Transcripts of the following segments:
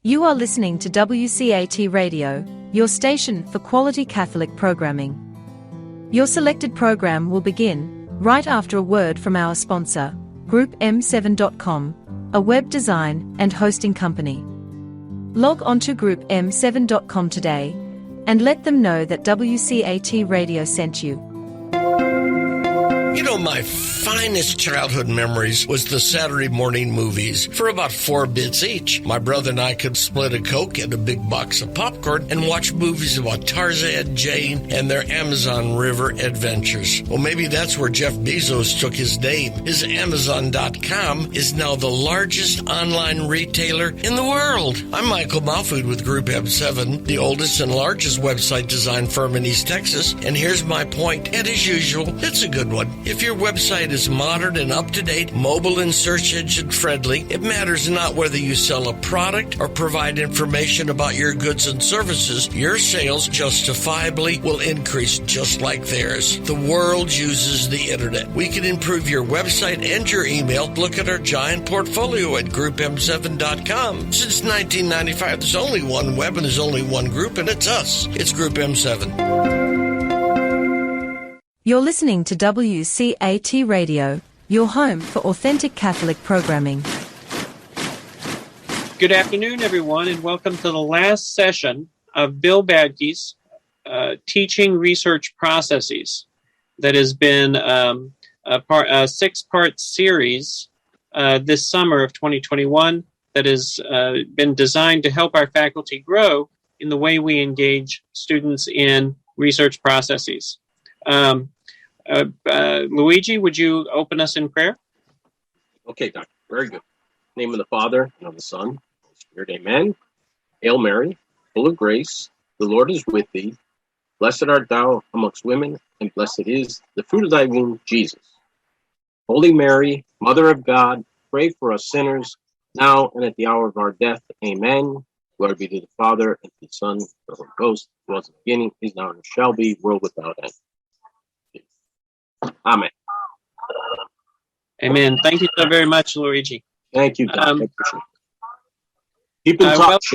You are listening to WCAT Radio, your station for quality Catholic programming. Your selected program will begin right after a word from our sponsor, GroupM7.com, a web design and hosting company. Log on to GroupM7.com today and let them know that WCAT Radio sent you. You know, my finest childhood memories was the Saturday morning movies for about 4 bits each. My brother and I could split a Coke and a big box of popcorn and watch movies about Tarzan, Jane, and their Amazon River adventures. Well, maybe that's where Jeff Bezos took his name. His Amazon.com is now the largest online retailer in the world. I'm Michael Malfood with Group M7, the oldest and largest website design firm in East Texas. And here's my point, and as usual, it's a good one. If your website is modern and up-to-date, mobile and search engine friendly, it matters not whether you sell a product or provide information about your goods and services, your sales justifiably will increase just like theirs. The world uses the internet. We can improve your website and your email. Look at our giant portfolio at GroupM7.com. Since 1995, there's only one web and there's only one group, and it's us. It's Group M7. You're listening to WCAT Radio, your home for authentic Catholic programming. Good afternoon, everyone, and welcome to the last session of Bill Badke's Teaching Research Processes. That has been a 6-part series this summer of 2021 that has been designed to help our faculty grow in the way we engage students in research processes. Luigi, would you open us in prayer? Okay, Doctor. Very good. In the name of the Father, and of the Son, and of the Spirit, amen. Hail Mary, full of grace, the Lord is with thee. Blessed art thou amongst women, and blessed is the fruit of thy womb, Jesus. Holy Mary, Mother of God, pray for us sinners, now and at the hour of our death. Amen. Glory be to the Father, and to the Son, and to the Holy Ghost, as was in the beginning, is now, and shall be, world without end. Amen. Amen. Thank you so very much, Luigi. Thank you, Doctor. Keep in touch.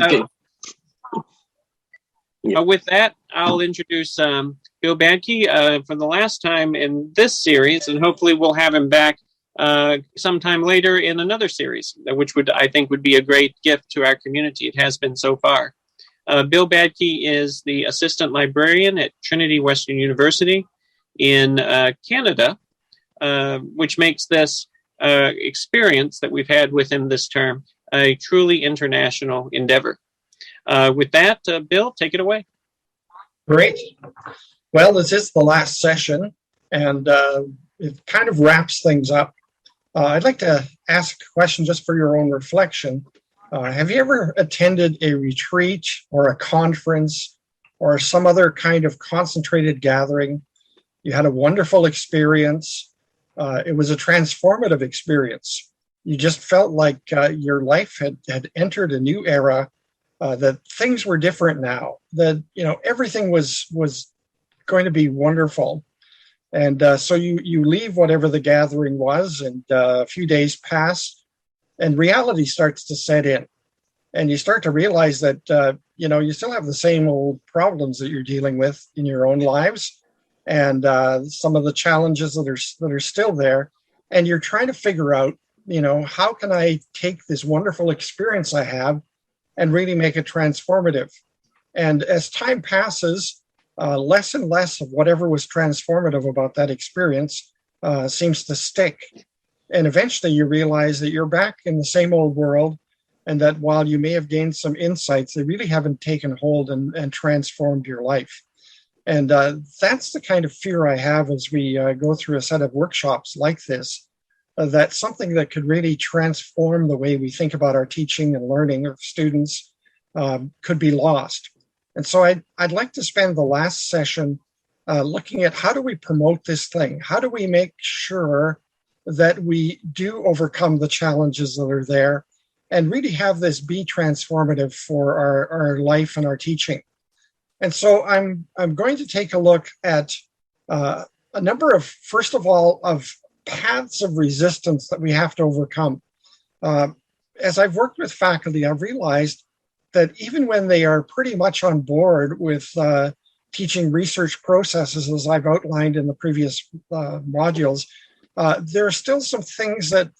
With that, I'll introduce Bill Badke for the last time in this series, and hopefully we'll have him back sometime later in another series, which I think would be a great gift to our community. It has been so far. Bill Badke is the assistant librarian at Trinity Western University in Canada, which makes this experience that we've had with him this term a truly international endeavor. With that, Bill, take it away. Great. Well, this is the last session, and it kind of wraps things up. I'd like to ask a question just for your own reflection. Have you ever attended a retreat or a conference or some other kind of concentrated gathering? You had a wonderful experience. It was a transformative experience. You just felt like your life had entered a new era, that things were different now, that everything was going to be wonderful. And so you leave whatever the gathering was, and a few days pass, and reality starts to set in. And you start to realize that you still have the same old problems that you're dealing with in your own lives, and some of the challenges that are still there, and you're trying to figure out, how can I take this wonderful experience I have and really make it transformative? And as time passes, less and less of whatever was transformative about that experience seems to stick. And eventually you realize that you're back in the same old world, and that while you may have gained some insights, they really haven't taken hold and transformed your life. And that's the kind of fear I have as we go through a set of workshops like this, that something that could really transform the way we think about our teaching and learning of students could be lost. And so I'd like to spend the last session looking at how do we promote this thing? How do we make sure that we do overcome the challenges that are there and really have this be transformative for our life and our teaching? And so I'm going to take a look at a number of, first of all, of paths of resistance that we have to overcome. As I've worked with faculty, I've realized that even when they are pretty much on board with teaching research processes, as I've outlined in the previous modules, there are still some things that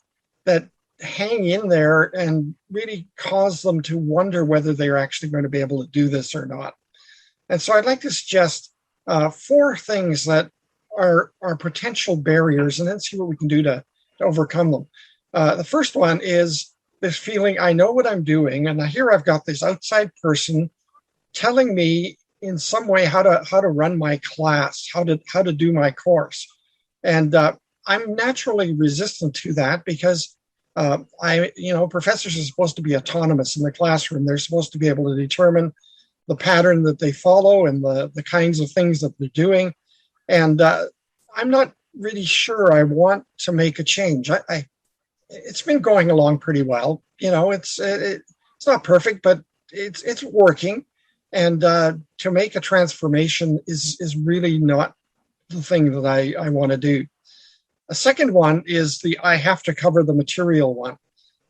hang in there and really cause them to wonder whether they're actually going to be able to do this or not. And so I'd like to suggest 4 things that are potential barriers, and then see what we can do to overcome them. The first one is this feeling, I know what I'm doing, and here I've got this outside person telling me in some way how to run my class, how to do my course. And I'm naturally resistant to that because professors are supposed to be autonomous in the classroom. They're supposed to be able to determine the pattern that they follow and the kinds of things that they're doing. And I'm not really sure I want to make a change. It's been going along pretty well. It's not perfect, but it's working. And to make a transformation is really not the thing that I want to do. A second one is I have to cover the material one.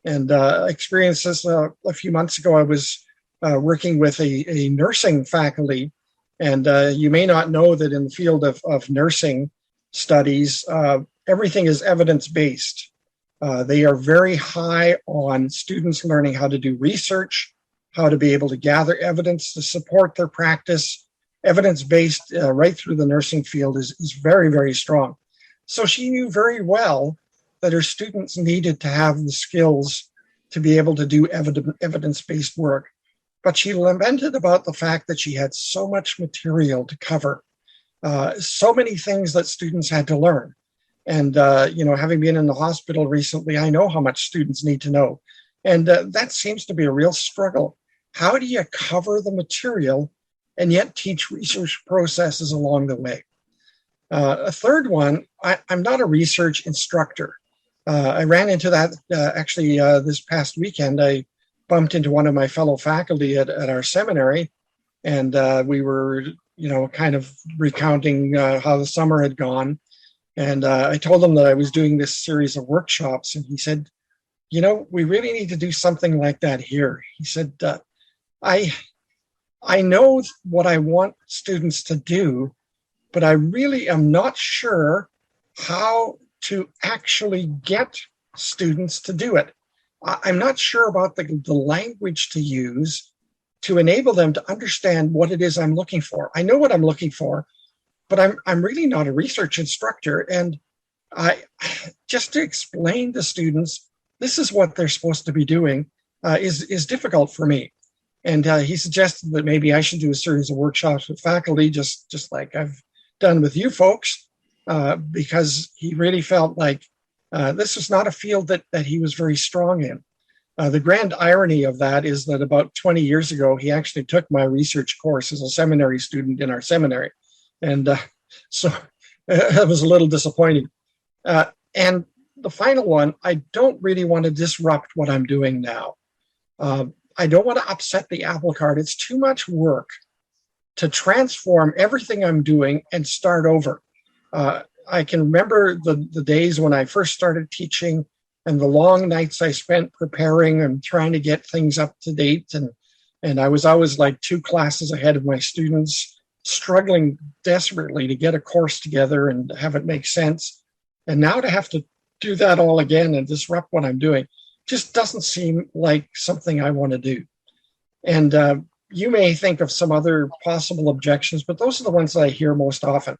And I experienced this a few months ago. I was working with a nursing faculty. And you may not know that in the field of nursing studies, everything is evidence-based. They are very high on students learning how to do research, how to be able to gather evidence to support their practice. Evidence-based right through the nursing field is very, very strong. So she knew very well that her students needed to have the skills to be able to do evidence-based work. But she lamented about the fact that she had so much material to cover, so many things that students had to learn. And, having been in the hospital recently, I know how much students need to know. And that seems to be a real struggle. How do you cover the material and yet teach research processes along the way? A third one, I'm not a research instructor. I ran into that this past weekend. I bumped into one of my fellow faculty at our seminary, and we were, kind of recounting how the summer had gone. And I told him that I was doing this series of workshops, and he said, we really need to do something like that here. He said, I know what I want students to do, but I really am not sure how to actually get students to do it. I'm not sure about the language to use to enable them to understand what it is I'm looking for. I know what I'm looking for, but I'm really not a research instructor. And I just to explain to students, this is what they're supposed to be doing is difficult for me. And he suggested that maybe I should do a series of workshops with faculty, just like I've done with you folks, because he really felt like this was not a field that he was very strong in. The grand irony of that is that about 20 years ago, he actually took my research course as a seminary student in our seminary. And so that was a little disappointing. And the final one, I don't really want to disrupt what I'm doing now. I don't want to upset the apple cart. It's too much work to transform everything I'm doing and start over. I can remember the days when I first started teaching and the long nights I spent preparing and trying to get things up to date. And I was always like 2 classes ahead of my students, struggling desperately to get a course together and have it make sense. And now to have to do that all again and disrupt what I'm doing just doesn't seem like something I want to do. And you may think of some other possible objections, but those are the ones that I hear most often.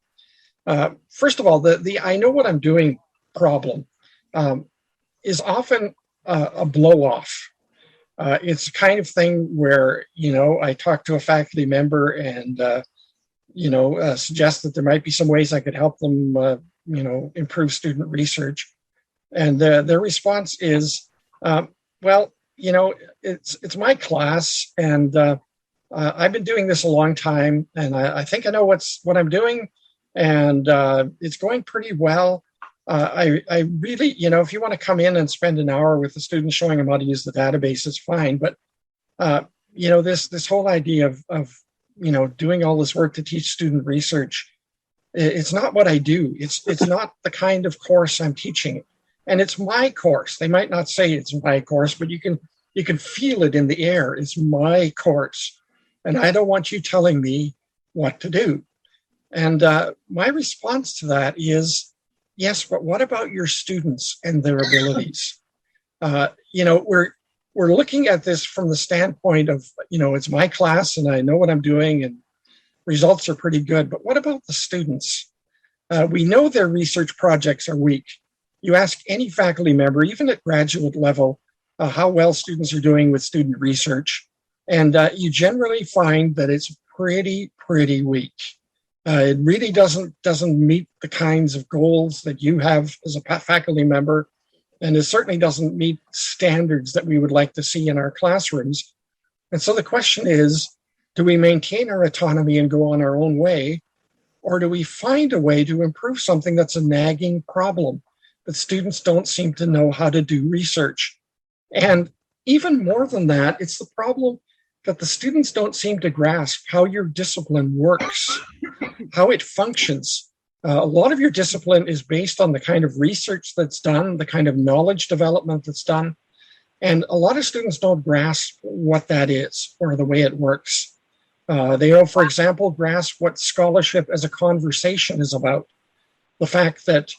First of all, the I know what I'm doing problem is often a blow-off. It's the kind of thing where, I talk to a faculty member and, suggest that there might be some ways I could help them, improve student research. And their response is, it's my class, and I've been doing this a long time, and I think I know what I'm doing, and it's going pretty well. I really, if you want to come in and spend an hour with the students showing them how to use the database, it's fine. But this whole idea of doing all this work to teach student research, it's not what I do. It's not the kind of course I'm teaching. And it's my course. They might not say it's my course, but you can you can feel it in the air. It's my course, and I don't want you telling me what to do. And my response to that is, yes, but what about your students and their abilities? We're looking at this from the standpoint of, it's my class and I know what I'm doing and results are pretty good. But what about the students? We know their research projects are weak. You ask any faculty member, even at graduate level, how well students are doing with student research. And you generally find that it's pretty weak. It really doesn't meet the kinds of goals that you have as a faculty member, and it certainly doesn't meet standards that we would like to see in our classrooms. And so the question is, do we maintain our autonomy and go on our own way, or do we find a way to improve something that's a nagging problem, that students don't seem to know how to do research? And even more than that, it's the problem that the students don't seem to grasp how your discipline works, how it functions. A lot of your discipline is based on the kind of research that's done, the kind of knowledge development that's done. And a lot of students don't grasp what that is or the way it works. They don't, for example, grasp what scholarship as a conversation is about. The fact that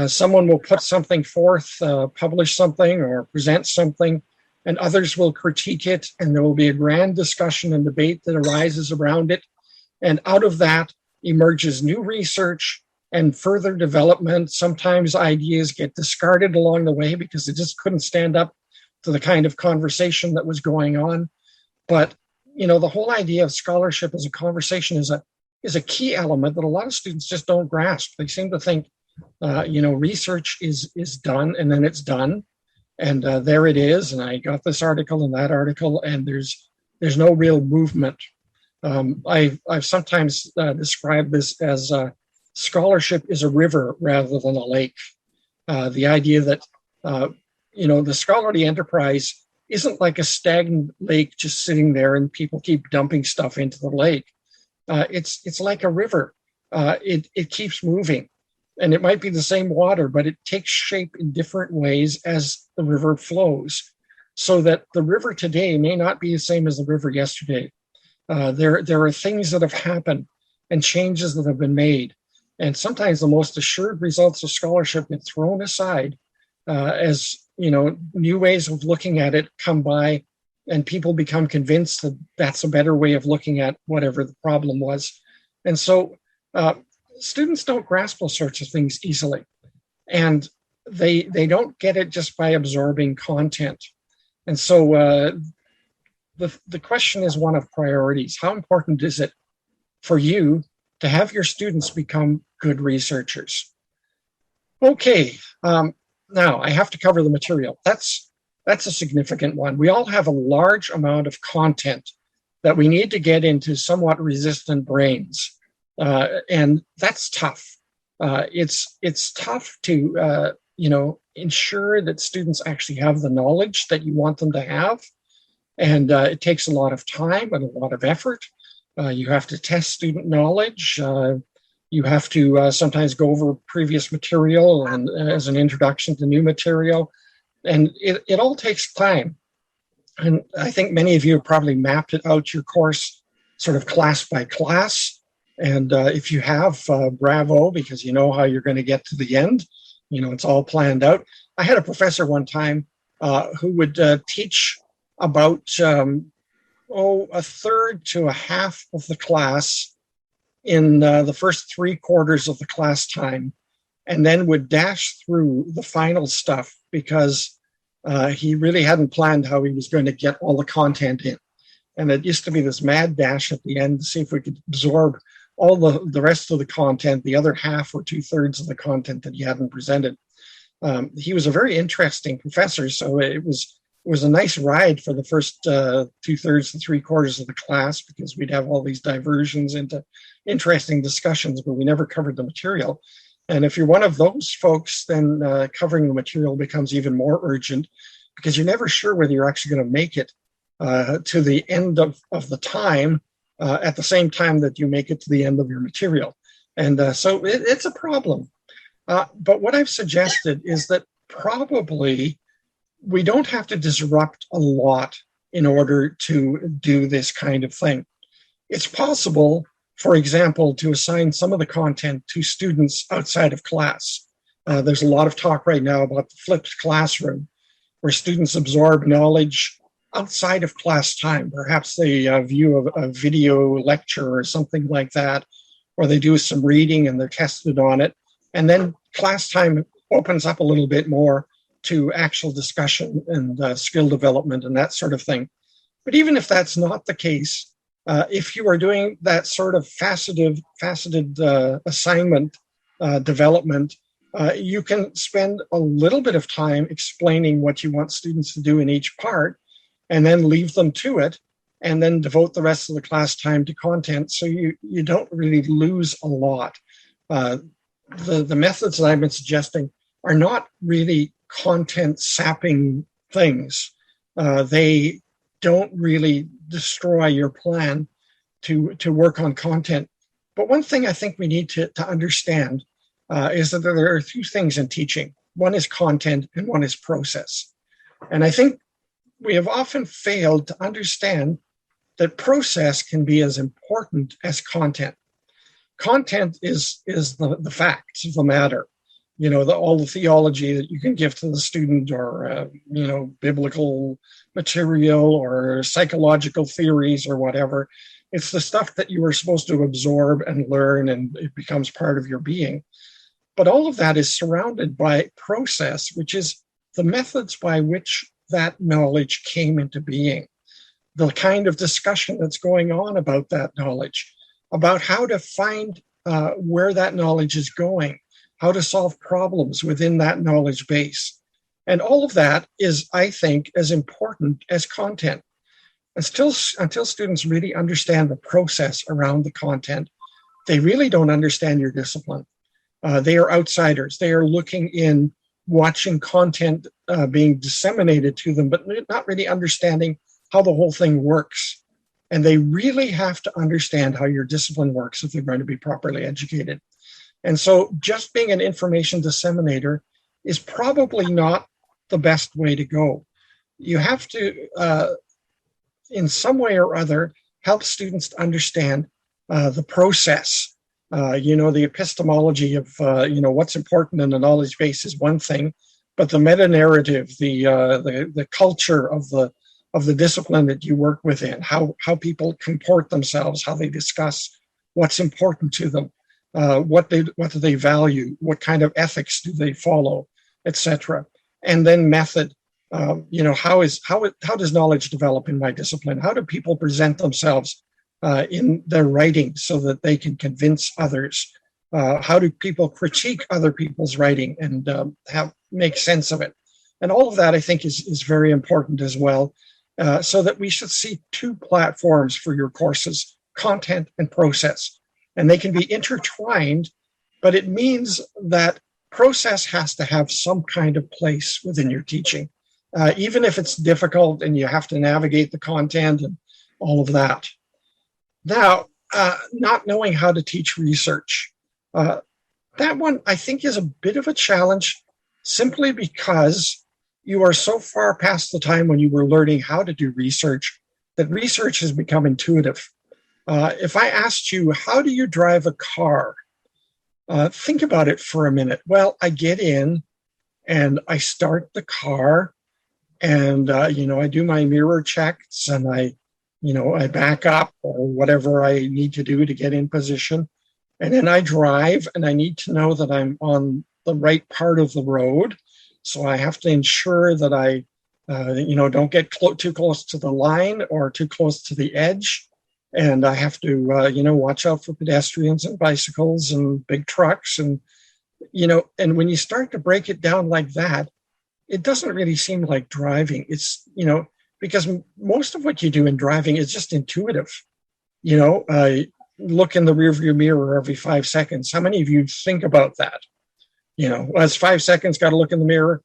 someone will put something forth, publish something or present something, and others will critique it, and there will be a grand discussion and debate that arises around it. And out of that emerges new research and further development. Sometimes ideas get discarded along the way because they just couldn't stand up to the kind of conversation that was going on. But, the whole idea of scholarship as a conversation is a key element that a lot of students just don't grasp. They seem to think, research is done and then it's done. And there it is. And I got this article and that article, and there's no real movement. I've sometimes described this as scholarship is a river rather than a lake. The idea that, the scholarly enterprise isn't like a stagnant lake just sitting there and people keep dumping stuff into the lake. It's like a river. It keeps moving. And it might be the same water, but it takes shape in different ways as the river flows, so that the river today may not be the same as the river yesterday. There are things that have happened and changes that have been made. And sometimes the most assured results of scholarship get thrown aside as new ways of looking at it come by, and people become convinced that that's a better way of looking at whatever the problem was. And so students don't grasp those sorts of things easily. And they don't get it just by absorbing content. And so the question is one of priorities. How important is it for you to have your students become good researchers? Okay, now I have to cover the material. That's a significant one. We all have a large amount of content that we need to get into somewhat resistant brains. And that's tough. It's tough to, ensure that students actually have the knowledge that you want them to have. And it takes a lot of time and a lot of effort. You have to test student knowledge. You have to sometimes go over previous material and as an introduction to new material. And it all takes time. And I think many of you have probably mapped it out, your course, sort of class by class. And if you have, bravo, because you know how you're going to get to the end. It's all planned out. I had a professor one time who would teach about a third to a half of the class in the first 3/4 of the class time, and then would dash through the final stuff because he really hadn't planned how he was going to get all the content in. And it used to be this mad dash at the end to see if we could absorb all the rest of the content, the other half or 2/3 of the content that he hadn't presented. He was a very interesting professor, so it was a nice ride for the first 2/3 to 3/4 of the class, because we'd have all these diversions into interesting discussions, but we never covered the material. And if you're one of those folks, then covering the material becomes even more urgent, because you're never sure whether you're actually going to make it to the end of the time at the same time that you make it to the end of your material. And so it's a problem. But what I've suggested is that probably we don't have to disrupt a lot in order to do this kind of thing. It's possible, for example, to assign some of the content to students outside of class. There's a lot of talk right now about the flipped classroom, where students absorb knowledge outside of class time. Perhaps they view a video lecture or something like that, or they do some reading and they're tested on it. And then class time opens up a little bit more to actual discussion and skill development and that sort of thing. But even if that's not the case, if you are doing that sort of faceted assignment development, you can spend a little bit of time explaining what you want students to do in each part, and then leave them to it, and then devote the rest of the class time to content. So you don't really lose a lot. The methods that I've been suggesting are not really content sapping things. They don't really destroy your plan to work on content. But one thing I think we need to understand is that there are two things in teaching. One is content and one is process. And I think we have often failed to understand that process can be as important as content. Content is the facts of the matter. You know, all the theology that you can give to the student, or, biblical material or psychological theories or whatever. It's the stuff that you are supposed to absorb and learn, and it becomes part of your being. But all of that is surrounded by process, which is the methods by which that knowledge came into being, the kind of discussion that's going on about that knowledge, about how to find where that knowledge is going, how to solve problems within that knowledge base. And all of that is, I think, as important as content. Until students really understand the process around the content, they really don't understand your discipline. They are outsiders. They are looking in, watching content being disseminated to them, but not really understanding how the whole thing works. And they really have to understand how your discipline works if they're going to be properly educated. And so just being an information disseminator is probably not the best way to go. You have to, in some way or other, help students to understand the process. The epistemology of, what's important in the knowledge base is one thing, but the meta-narrative, the culture of the discipline that you work within, how people comport themselves, how they discuss what's important to them, what do they value, what kind of ethics do they follow, etc. And then method. How does knowledge develop in my discipline? How do people present themselves in their writing so that they can convince others? How do people critique other people's writing and make sense of it? And all of that, I think, is very important as well. So that we should see two platforms for your courses, content and process. And they can be intertwined, but it means that process has to have some kind of place within your teaching, even if it's difficult and you have to navigate the content and all of that. Now, not knowing how to teach research. That one, I think, is a bit of a challenge simply because you are so far past the time when you were learning how to do research that research has become intuitive. If I asked you, how do you drive a car? Think about it for a minute. Well, I get in and I start the car and, I do my mirror checks and I back up or whatever I need to do to get in position. And then I drive and I need to know that I'm on the right part of the road. So I have to ensure that I, don't get too close to the line or too close to the edge. And I have to, watch out for pedestrians and bicycles and big trucks. And, and when you start to break it down like that, it doesn't really seem like driving. It's, because most of what you do in driving is just intuitive. Look in the rearview mirror every 5 seconds. How many of you think about that? It's 5 seconds, got to look in the mirror.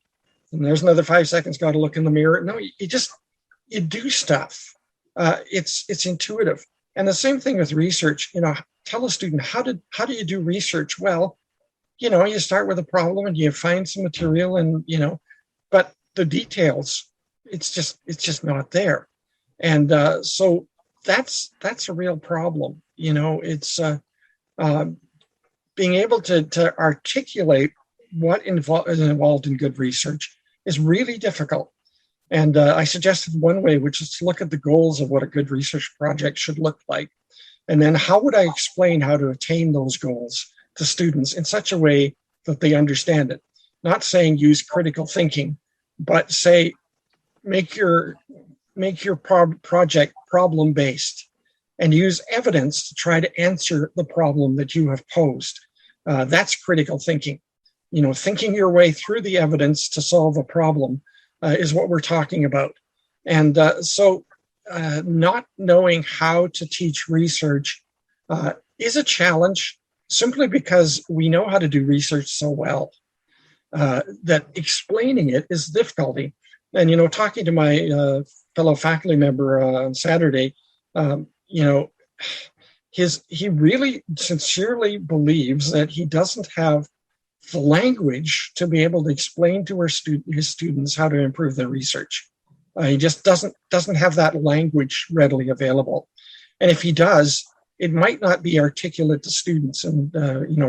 And there's another 5 seconds, got to look in the mirror. No, you do stuff. It's intuitive. And the same thing with research. Tell a student, how do you do research? Well, you start with a problem and you find some material and, but the details, it's just not there. And so that's a real problem. It's being able to articulate what is involved in good research is really difficult. And I suggested one way, which is to look at the goals of what a good research project should look like. And then how would I explain how to attain those goals to students in such a way that they understand it? Not saying use critical thinking, but say make your project problem-based and use evidence to try to answer the problem that you have posed. That's critical thinking. Thinking your way through the evidence to solve a problem is what we're talking about. And so not knowing how to teach research is a challenge simply because we know how to do research so well that explaining it is difficulty. And, talking to my fellow faculty member on Saturday, he really sincerely believes that he doesn't have the language to be able to explain to his students how to improve their research. He just doesn't have that language readily available. And if he does, it might not be articulate to students. And,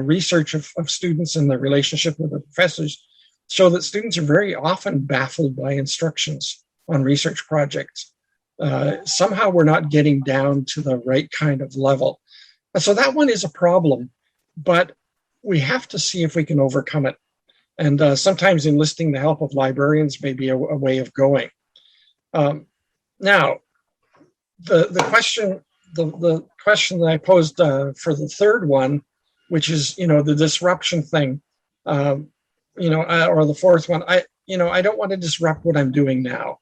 research of students and their relationship with the professors show that students are very often baffled by instructions on research projects. Somehow we're not getting down to the right kind of level. And so that one is a problem, but we have to see if we can overcome it. And sometimes enlisting the help of librarians may be a way of going. Now, the question that I posed for the third one, which is, the disruption thing, or the fourth one, I don't want to disrupt what I'm doing now.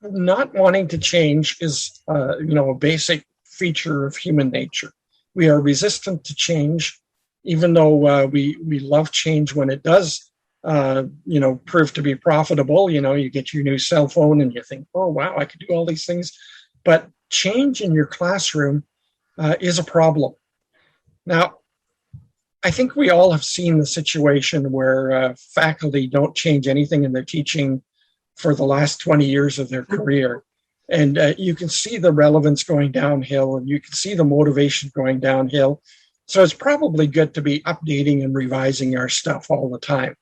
Not wanting to change is, a basic feature of human nature. We are resistant to change, even though we love change when it does, prove to be profitable. You get your new cell phone and you think, oh, wow, I could do all these things. But change in your classroom is a problem. Now, I think we all have seen the situation where faculty don't change anything in their teaching for the last 20 years of their career. And you can see the relevance going downhill and you can see the motivation going downhill. So it's probably good to be updating and revising our stuff all the time.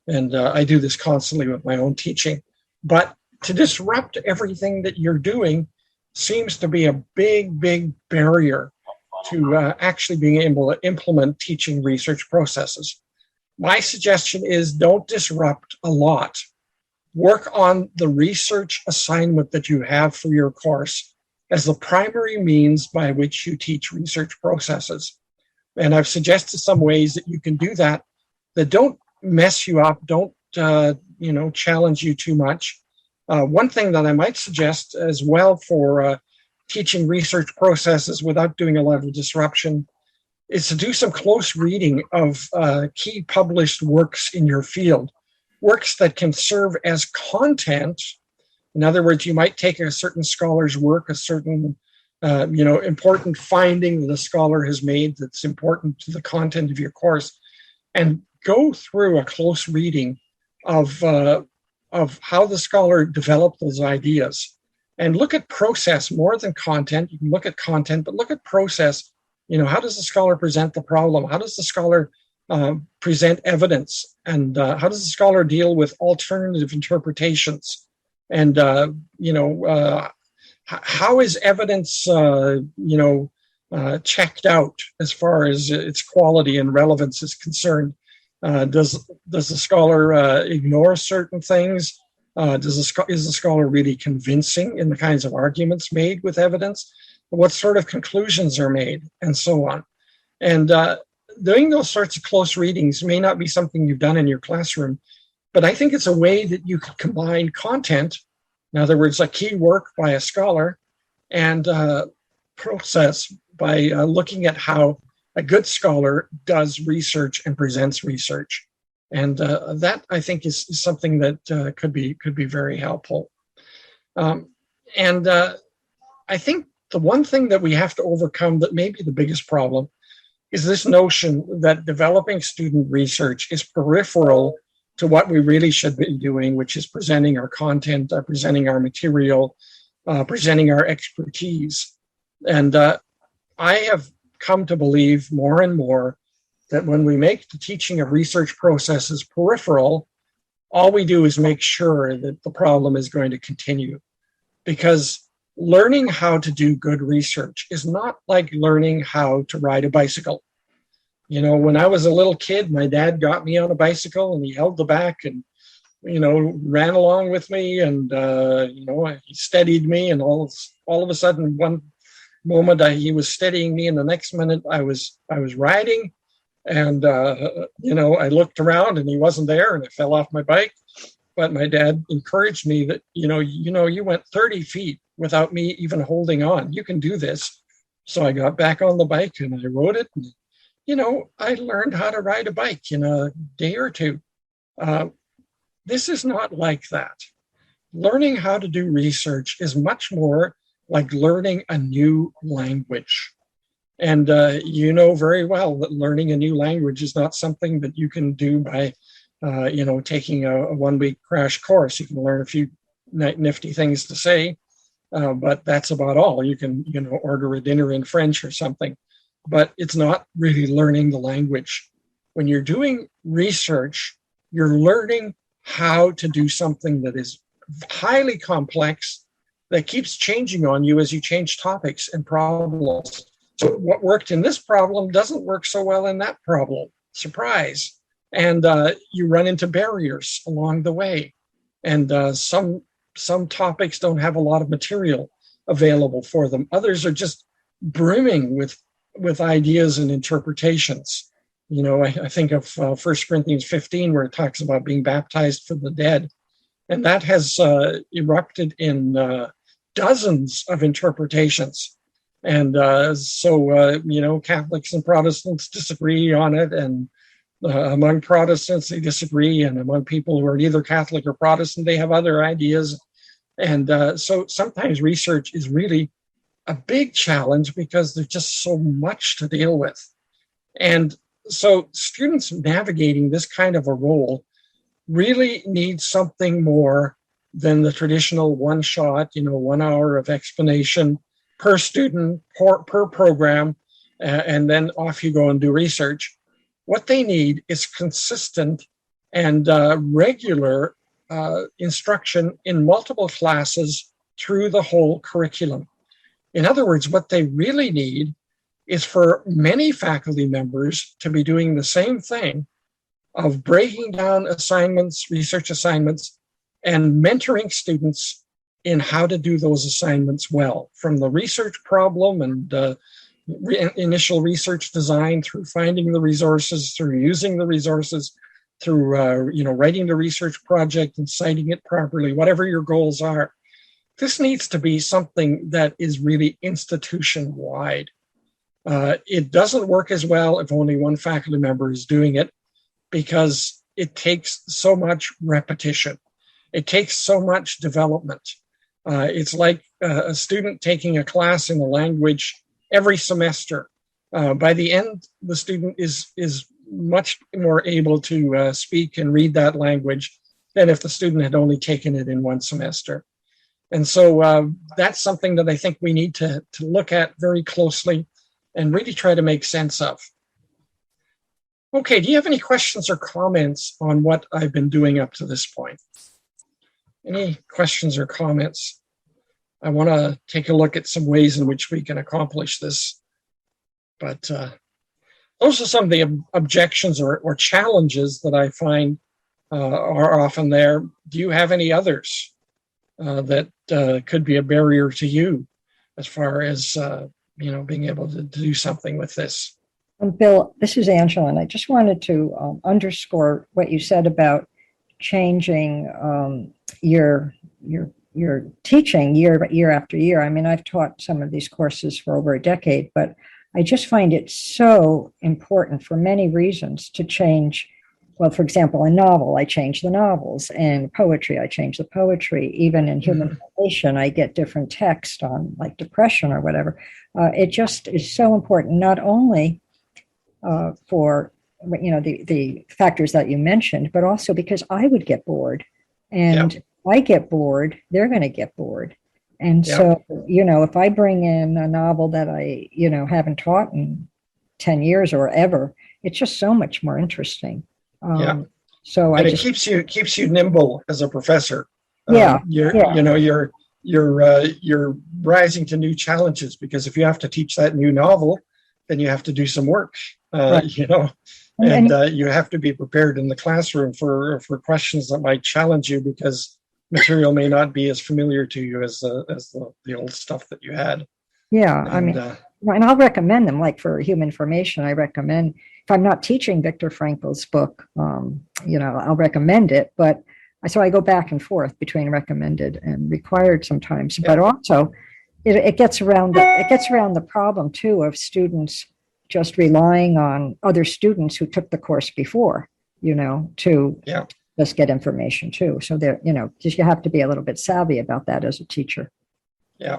And I do this constantly with my own teaching. But to disrupt everything that you're doing seems to be a big, big barrier to actually being able to implement teaching research processes. My suggestion is don't disrupt a lot. Work on the research assignment that you have for your course as the primary means by which you teach research processes. And I've suggested some ways that you can do that don't mess you up, don't challenge you too much. One thing that I might suggest as well for teaching research processes without doing a lot of disruption is to do some close reading of key published works in your field, works that can serve as content. In other words, you might take a certain scholar's work, a certain important finding that a scholar has made that's important to the content of your course, and go through a close reading of how the scholar developed those ideas. And look at process more than content. You can look at content, but look at process. How does the scholar present the problem? How does the scholar present evidence? And how does the scholar deal with alternative interpretations? And, how is evidence, checked out as far as its quality and relevance is concerned? Does the scholar ignore certain things? Is the scholar really convincing in the kinds of arguments made with evidence? What sort of conclusions are made, and so on? And doing those sorts of close readings may not be something you've done in your classroom, but I think it's a way that you could combine content, in other words, a key work by a scholar, and process by looking at how a good scholar does research and presents research. And that, I think, is something that could be very helpful. And I think the one thing that we have to overcome that may be the biggest problem is this notion that developing student research is peripheral to what we really should be doing, which is presenting our content, presenting our material, presenting our expertise. And I have come to believe more and more that when we make the teaching of research processes peripheral, all we do is make sure that the problem is going to continue. Because learning how to do good research is not like learning how to ride a bicycle. You know, when I was a little kid, my dad got me on a bicycle and he held the back and, you know, ran along with me and, you know, he steadied me, and all of a sudden, one moment he was steadying me and the next minute I was riding, and, you know, I looked around and he wasn't there and I fell off my bike. But my dad encouraged me that, you went 30 feet without me even holding on. You can do this. So I got back on the bike and I rode it. And, you know, I learned how to ride a bike in a day or two. This is not like that. Learning how to do research is much more like learning a new language. And you know very well that learning a new language is not something that you can do by taking a 1 week crash course. You can learn a few nifty things to say, but that's about all. You can, order a dinner in French or something, but it's not really learning the language. When you're doing research, you're learning how to do something that is highly complex, that keeps changing on you as you change topics and problems. So what worked in this problem doesn't work so well in that problem. Surprise. And you run into barriers along the way. And some topics don't have a lot of material available for them. Others are just brimming with ideas and interpretations. You know, I think of 1 Corinthians 15, where it talks about being baptized for the dead. And that has erupted in dozens of interpretations. And so Catholics and Protestants disagree on it. And among Protestants, they disagree. And among people who are neither Catholic or Protestant, they have other ideas. And so sometimes research is really a big challenge because there's just so much to deal with. And so students navigating this kind of a role really need something more than the traditional one-shot, 1 hour of explanation per student, per program, and then off you go and do research. What they need is consistent and regular instruction in multiple classes through the whole curriculum. In other words, what they really need is for many faculty members to be doing the same thing of breaking down assignments, research assignments, and mentoring students in how to do those assignments well, from the research problem and initial research design, through finding the resources, through using the resources, through writing the research project and citing it properly, whatever your goals are. This needs to be something that is really institution-wide. It doesn't work as well if only one faculty member is doing it, because it takes so much repetition. It takes so much development. It's like a student taking a class in a language every semester. By the end, the student is much more able to speak and read that language than if the student had only taken it in one semester. And so that's something that I think we need to look at very closely and really try to make sense of. Okay, do you have any questions or comments on what I've been doing up to this point? Any questions or comments? I want to take a look at some ways in which we can accomplish this. But those are some of the objections or challenges that I find are often there. Do you have any others that could be a barrier to you as far as being able to do something with this? Bill, this is Angela, and I just wanted to underscore what you said about changing your teaching year after year. I mean, I've taught some of these courses for over a decade, but I just find it so important for many reasons to change. Well, for example, a novel, I change the novels, and poetry, I change the poetry. Even in human formation, I get different text on like depression or whatever. It just is so important, not only for the factors that you mentioned, but also because I would get bored. And I get bored, they're going to get bored. And so, if I bring in a novel that I, haven't taught in 10 years or ever, it's just so much more interesting. So and it keeps you nimble as a professor. You're rising to new challenges, because if you have to teach that new novel, then you have to do some work, Right. and you have to be prepared in the classroom for questions that might challenge you, because material may not be as familiar to you as the old stuff that you had. And I'll recommend them. Like for human information, I recommend, if I'm not teaching Viktor Frankl's book, I'll recommend it. But so I go back and forth between recommended and required sometimes. But also, it gets around the problem too of students just relying on other students who took the course before, to just get information too. So just you have to be a little bit savvy about that as a teacher. Yeah.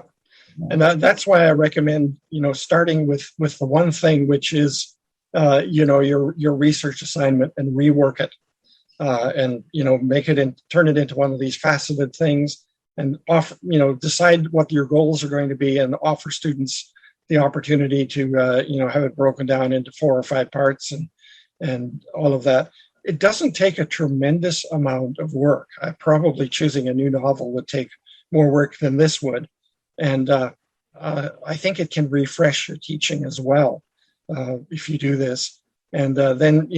And that's why I recommend, starting with the one thing, which is, your research assignment, and rework it, and, make it and turn it into one of these faceted things, and offer, decide what your goals are going to be, and offer students the opportunity to, have it broken down into 4 or 5 parts and all of that. It doesn't take a tremendous amount of work. Probably choosing a new novel would take more work than this would. And I think it can refresh your teaching as well, if you do this. And then,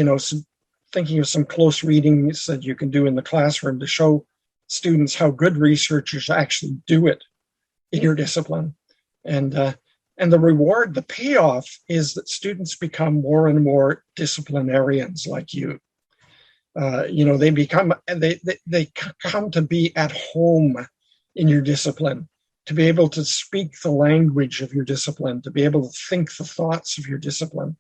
thinking of some close readings that you can do in the classroom to show students how good researchers actually do it in your discipline. And the reward, the payoff, is that students become more and more disciplinarians like you. They come to be at home in your discipline, to be able to speak the language of your discipline, to be able to think the thoughts of your discipline.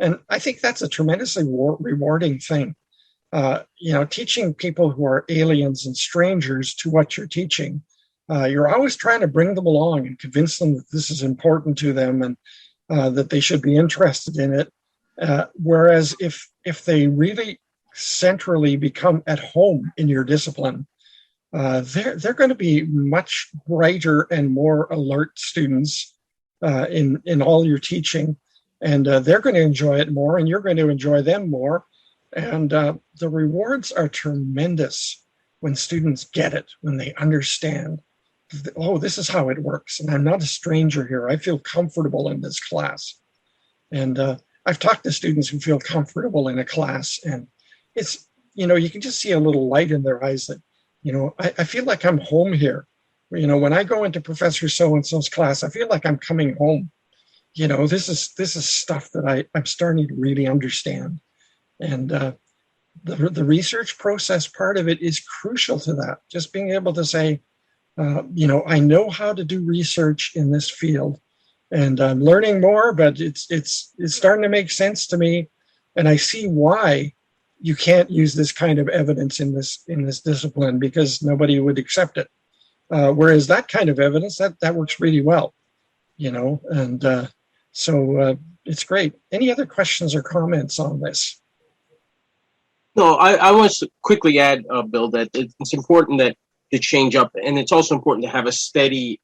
And I think that's a tremendously rewarding thing. Teaching people who are aliens and strangers to what you're teaching, you're always trying to bring them along and convince them that this is important to them, and that they should be interested in it. Whereas if they really centrally become at home in your discipline, they're going to be much brighter and more alert students in all your teaching, and they're going to enjoy it more, and you're going to enjoy them more. And the rewards are tremendous when students get it, when they understand, this is how it works, and I'm not a stranger here. I feel comfortable in this class. And I've talked to students who feel comfortable in a class, and it's, you can just see a little light in their eyes that, I feel like I'm home here. When I go into Professor so-and-so's class, I feel like I'm coming home. This is stuff that I'm starting to really understand. And the research process part of it is crucial to that. Just being able to say, I know how to do research in this field, and I'm learning more, but it's starting to make sense to me, and I see why you can't use this kind of evidence in this discipline, because nobody would accept it. Whereas that kind of evidence, that works really well, and so it's great. Any other questions or comments on this? No, I want to quickly add, Bill, that it's important that to change up, and it's also important to have a steady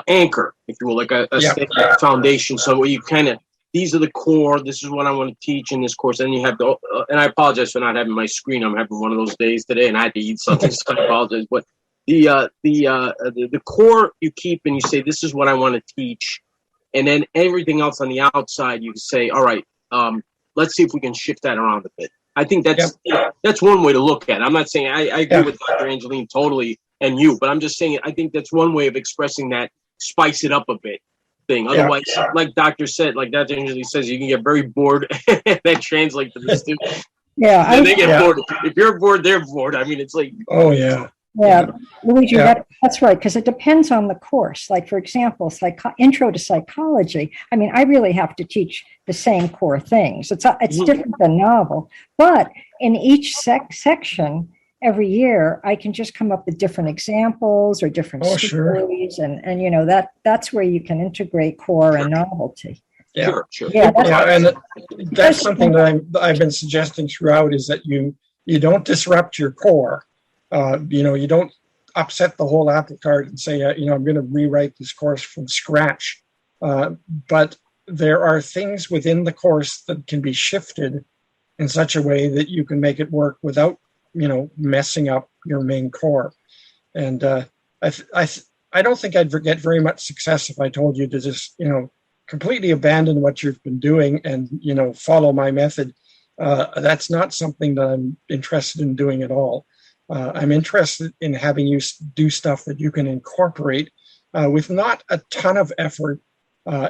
anchor, if you will, like a steady foundation. So you kind of, these are the core. This is what I want to teach in this course. And you have to, and I apologize for not having my screen. I'm having one of those days today, and I had to eat something, so I apologize. But the core you keep, and you say, this is what I want to teach, and then everything else on the outside, you say, all right, let's see if we can shift that around a bit. I think that's one way to look at it. I'm not saying I agree with Dr. Angeline totally and you, but I'm just saying I think that's one way of expressing that spice it up a bit thing. Otherwise, like Dr. Angeline says, you can get very bored. That translates to the students. Yeah, they get bored. If you're bored, they're bored. I mean, it's like, yeah, Luigi, that's right, because it depends on the course. Like, for example, intro to psychology. I mean, I really have to teach the same core things. It's different than novel, but in each section every year, I can just come up with different examples or different stories, and that's where you can integrate core and novelty. Yeah. Sure. Yeah, that's, Yeah, and that's something that I've been suggesting throughout is that you don't disrupt your core. You don't upset the whole apple cart and say, I'm going to rewrite this course from scratch. But there are things within the course that can be shifted in such a way that you can make it work without, messing up your main core. And I don't think I'd get very much success if I told you to just, completely abandon what you've been doing and, follow my method. That's not something that I'm interested in doing at all. I'm interested in having you do stuff that you can incorporate with not a ton of effort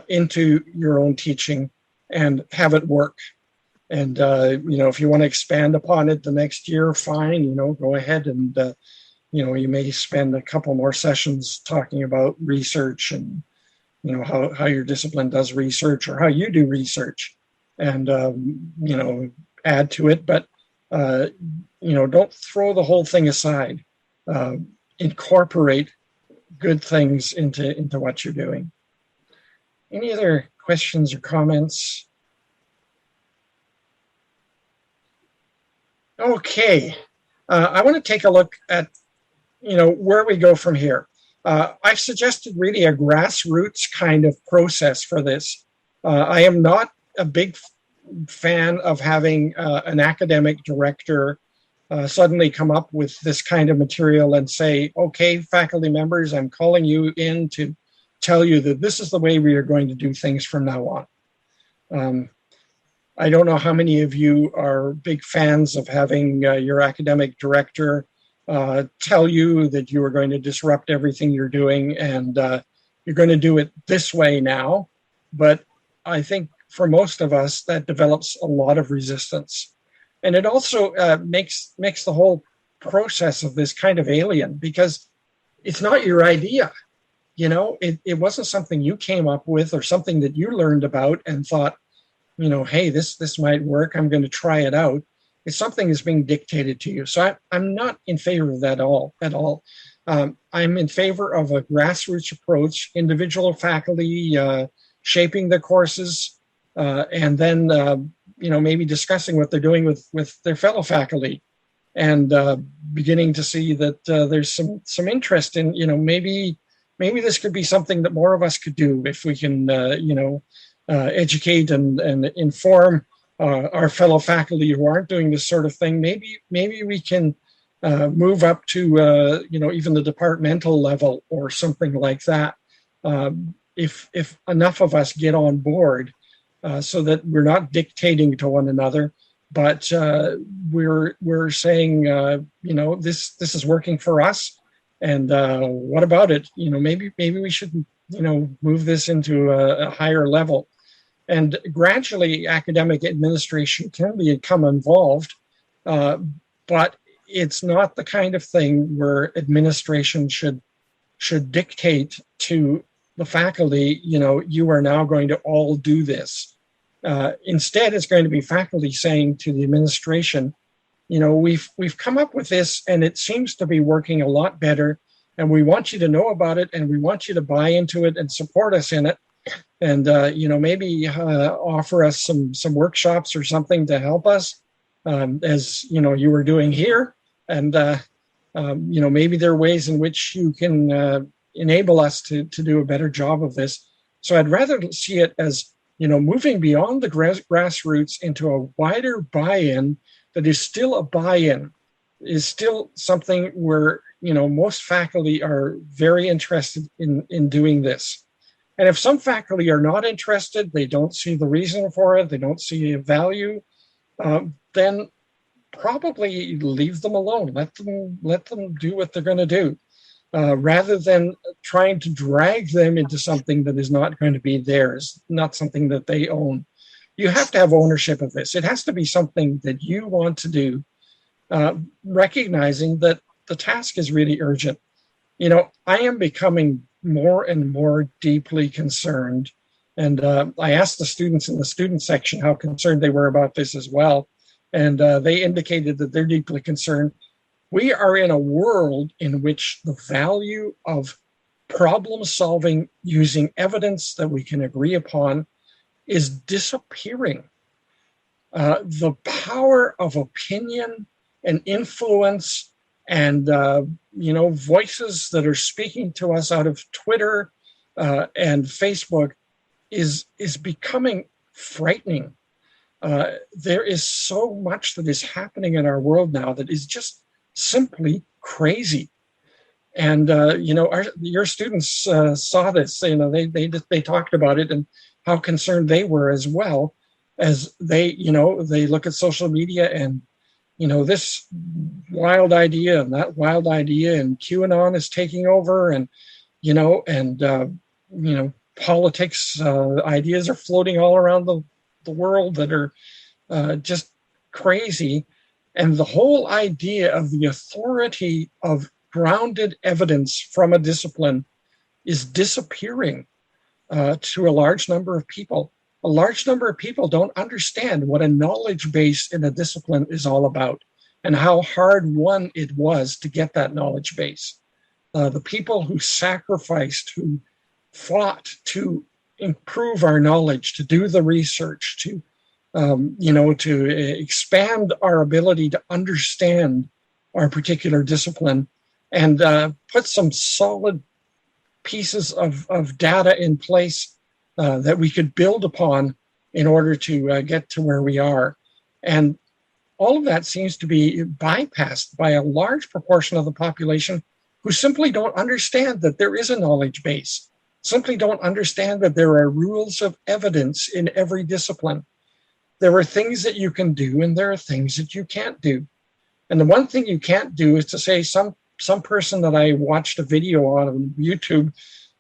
into your own teaching and have it work. And, if you want to expand upon it the next year, fine, go ahead and, you may spend a couple more sessions talking about research and, how your discipline does research or how you do research and, add to it. But, don't throw the whole thing aside. Incorporate good things into what you're doing. Any other questions or comments? Okay. I want to take a look at, where we go from here. I've suggested really a grassroots kind of process for this. I am not a big fan of having an academic director suddenly come up with this kind of material and say, okay, faculty members, I'm calling you in to tell you that this is the way we are going to do things from now on. I don't know how many of you are big fans of having your academic director tell you that you are going to disrupt everything you're doing and you're going to do it this way now. But I think for most of us, that develops a lot of resistance. And it also makes the whole process of this kind of alien because it's not your idea. It wasn't something you came up with or something that you learned about and thought, hey, this might work. I'm going to try it out. It's something that's being dictated to you. So I'm not in favor of that at all. I'm in favor of a grassroots approach, individual faculty shaping their courses, and then maybe discussing what they're doing with their fellow faculty, and beginning to see that there's some interest in maybe this could be something that more of us could do if we can educate and inform our fellow faculty who aren't doing this sort of thing. Maybe we can move up to even the departmental level or something like that. If enough of us get on board, so that we're not dictating to one another, but we're saying this is working for us, and what about it? Maybe we should move this into a higher level. And gradually, academic administration can become involved, but it's not the kind of thing where administration should dictate to the faculty, you are now going to all do this. Instead, it's going to be faculty saying to the administration, we've come up with this and it seems to be working a lot better, and we want you to know about it and we want you to buy into it and support us in it. And, maybe offer us some workshops or something to help us, as, you were doing here. And, maybe there are ways in which you can enable us to do a better job of this. So I'd rather see it as, moving beyond the grassroots into a wider buy-in that is still a buy-in, is still something where, most faculty are very interested in doing this. And if some faculty are not interested, they don't see the reason for it, they don't see a value, then probably leave them alone. Let them do what they're going to do, rather than trying to drag them into something that is not going to be theirs, not something that they own. You have to have ownership of this. It has to be something that you want to do, recognizing that the task is really urgent. I am becoming more and more deeply concerned. And I asked the students in the student section how concerned they were about this as well. And they indicated that they're deeply concerned. We are in a world in which the value of problem solving using evidence that we can agree upon is disappearing. The power of opinion and influence and, voices that are speaking to us out of Twitter and Facebook is becoming frightening. There is so much that is happening in our world now that is just simply crazy. And your students saw this. They talked about it and how concerned they were, as well as they look at social media and this wild idea and that wild idea, and QAnon is taking over, and politics ideas are floating all around the world that are just crazy. And the whole idea of the authority of grounded evidence from a discipline is disappearing to a large number of people. A large number of people don't understand what a knowledge base in a discipline is all about and how hard won it was to get that knowledge base. The people who sacrificed, who fought to improve our knowledge, to do the research, to expand our ability to understand our particular discipline, and put some solid pieces of data in place that we could build upon in order to get to where we are. And all of that seems to be bypassed by a large proportion of the population who simply don't understand that there is a knowledge base, simply don't understand that there are rules of evidence in every discipline. There are things that you can do and there are things that you can't do. And the one thing you can't do is to say some person that I watched a video on YouTube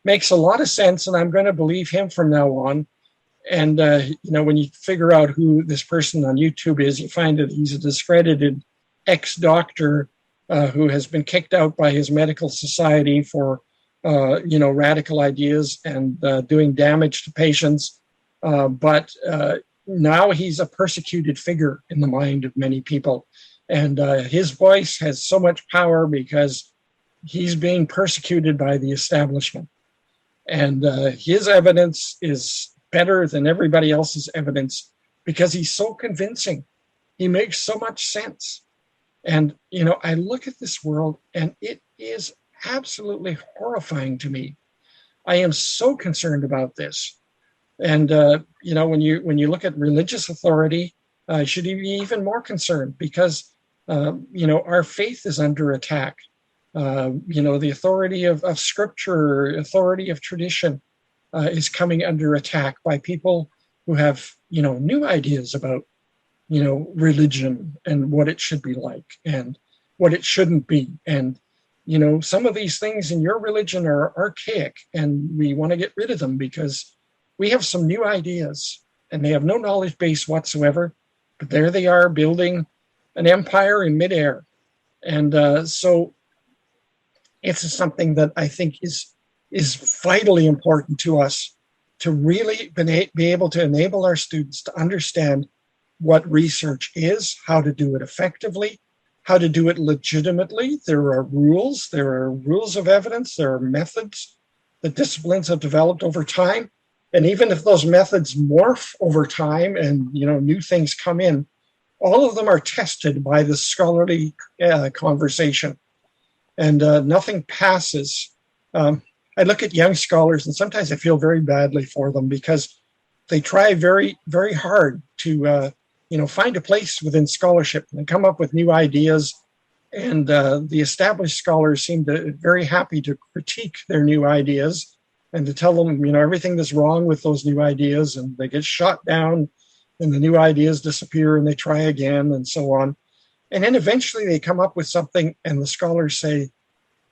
makes a lot of sense, and I'm going to believe him from now on. And, when you figure out who this person on YouTube is, you find that he's a discredited ex-doctor who has been kicked out by his medical society for, radical ideas and doing damage to patients. But now he's a persecuted figure in the mind of many people. And his voice has so much power because he's being persecuted by the establishment. And his evidence is better than everybody else's evidence because he's so convincing. He makes so much sense. And, I look at this world and it is absolutely horrifying to me. I am so concerned about this. And, when you look at religious authority, should be even more concerned because, our faith is under attack. The authority of scripture, authority of tradition is coming under attack by people who have, new ideas about, religion and what it should be like and what it shouldn't be. And, some of these things in your religion are archaic and we want to get rid of them because we have some new ideas and they have no knowledge base whatsoever. But there they are building an empire in midair. And so it's something that I think is vitally important to us to really be able to enable our students to understand what research is, how to do it effectively, how to do it legitimately. There are rules of evidence, there are methods that disciplines have developed over time. And even if those methods morph over time and, new things come in, all of them are tested by the scholarly conversation. And nothing passes. I look at young scholars and sometimes I feel very badly for them because they try very, very hard to, find a place within scholarship and come up with new ideas. And the established scholars seem to very happy to critique their new ideas and to tell them, everything that's wrong with those new ideas, and they get shot down and the new ideas disappear and they try again and so on. And then eventually they come up with something and the scholars say,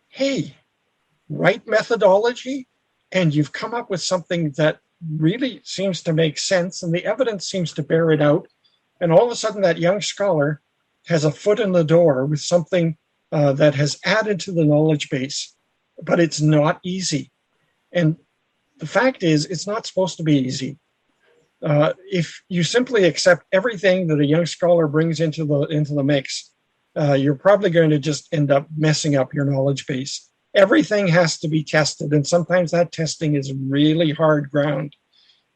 hey, right methodology, and you've come up with something that really seems to make sense and the evidence seems to bear it out. And all of a sudden that young scholar has a foot in the door with something that has added to the knowledge base, but it's not easy. And the fact is, it's not supposed to be easy. If you simply accept everything that a young scholar brings into the mix, you're probably going to just end up messing up your knowledge base. Everything has to be tested, and sometimes that testing is really hard ground.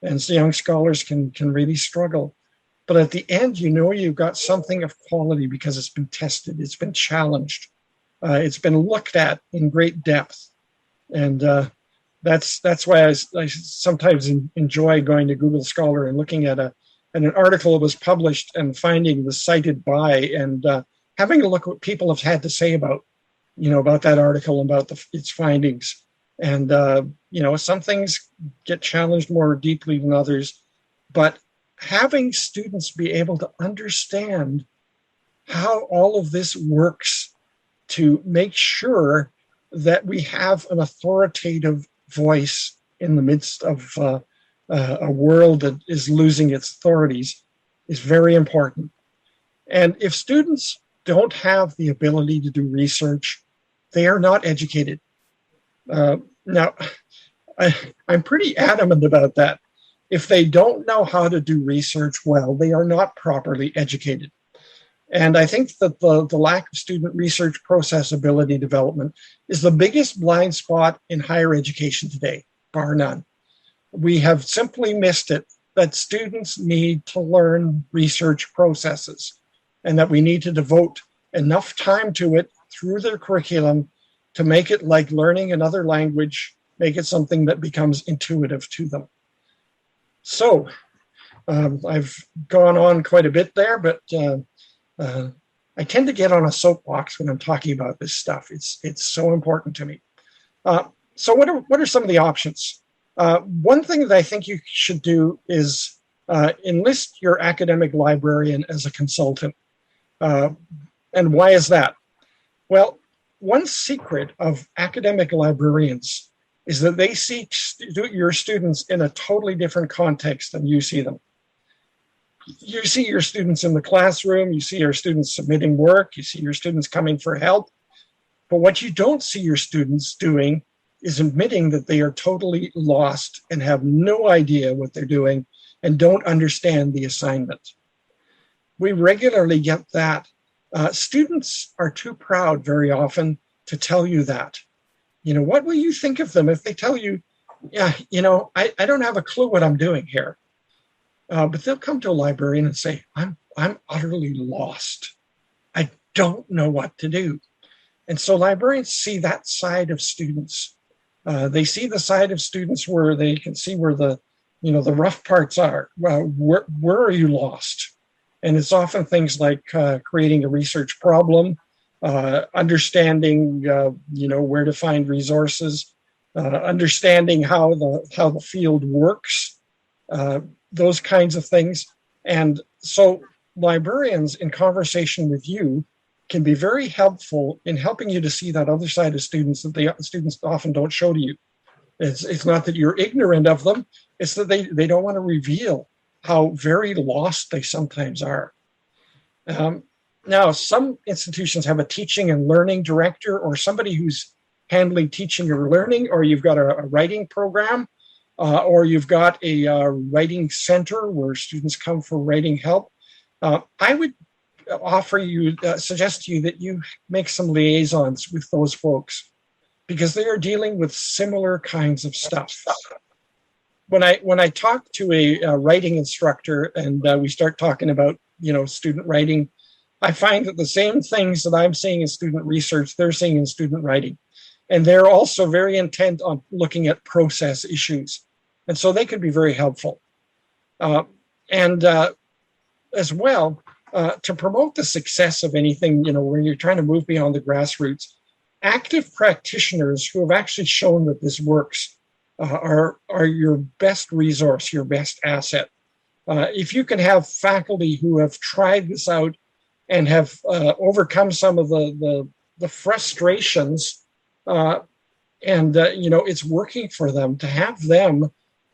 and so young scholars can really struggle. But at the end, you've got something of quality because it's been tested, it's been challenged, it's been looked at in great depth, and that's why I sometimes enjoy going to Google Scholar and looking at an article that was published and finding the cited by and having a look at what people have had to say about that article, about its findings. And, some things get challenged more deeply than others, but having students be able to understand how all of this works to make sure that we have an authoritative voice in the midst of a world that is losing its authorities is very important. And if students don't have the ability to do research, they are not educated. Now, I'm pretty adamant about that. If they don't know how to do research well, they are not properly educated. And I think that the lack of student research process ability development is the biggest blind spot in higher education today, bar none. We have simply missed it, that students need to learn research processes and that we need to devote enough time to it through their curriculum to make it like learning another language, make it something that becomes intuitive to them. So I've gone on quite a bit there, but I tend to get on a soapbox when I'm talking about this stuff. It's so important to me. So what are some of the options? One thing that I think you should do is enlist your academic librarian as a consultant. And why is that? Well, one secret of academic librarians is that they see your students in a totally different context than you see them. You see your students in the classroom, you see your students submitting work, you see your students coming for help. But what you don't see your students doing is admitting that they are totally lost and have no idea what they're doing and don't understand the assignment. We regularly get that. Students are too proud very often to tell you that. What will you think of them if they tell you, yeah, I don't have a clue what I'm doing here. But they'll come to a librarian and say, I'm utterly lost. I don't know what to do. And so librarians see that side of students. They see the side of students where they can see where the rough parts are. Well, where are you lost? And it's often things like creating a research problem, understanding, where to find resources, understanding how the field works, those kinds of things. And so librarians in conversation with you can be very helpful in helping you to see that other side of students that students often don't show to you. It's not that you're ignorant of them, it's that they don't want to reveal how very lost they sometimes are. Now, some institutions have a teaching and learning director or somebody who's handling teaching or learning, or you've got a writing program, or you've got a writing center where students come for writing help. I would suggest to you that you make some liaisons with those folks because they are dealing with similar kinds of stuff. When I talk to a writing instructor and we start talking about student writing, I find that the same things that I'm seeing in student research, they're seeing in student writing. And they're also very intent on looking at process issues. And so they can be very helpful. And as well, to promote the success of anything, when you're trying to move beyond the grassroots, active practitioners who have actually shown that this works are your best resource, your best asset. If you can have faculty who have tried this out and have overcome some of the frustrations, and it's working for them, to have them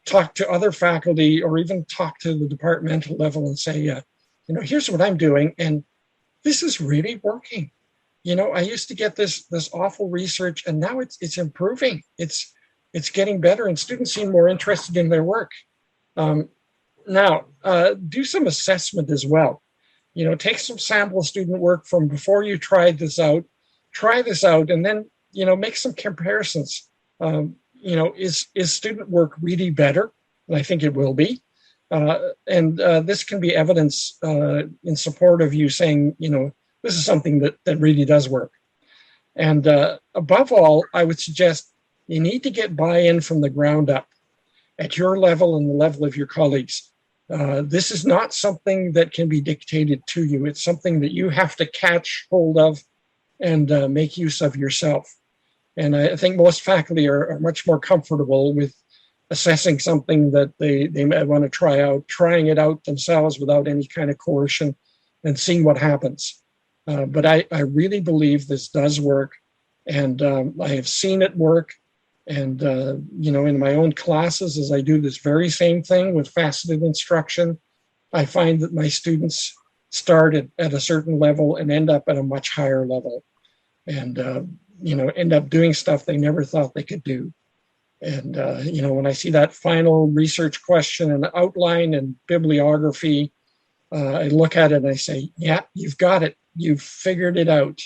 talk to other faculty or even talk to the departmental level and say, here's what I'm doing, and this is really working. I used to get this awful research, and now it's improving. It's getting better, and students seem more interested in their work. Now, do some assessment as well. Take some sample student work from before you try this out, and then, make some comparisons. Is student work really better? and I think it will be. And this can be evidence in support of you saying, this is something that really does work. And above all, I would suggest you need to get buy-in from the ground up at your level and the level of your colleagues. This is not something that can be dictated to you. It's something that you have to catch hold of and make use of yourself. And I think most faculty are much more comfortable with assessing something that they might want to try out, trying it out themselves without any kind of coercion and seeing what happens. But I really believe this does work, and I have seen it work. And, in my own classes, as I do this very same thing with faceted instruction, I find that my students start at a certain level and end up at a much higher level and, end up doing stuff they never thought they could do. And, when I see that final research question and outline and bibliography, I look at it and I say, yeah, you've got it. You've figured it out.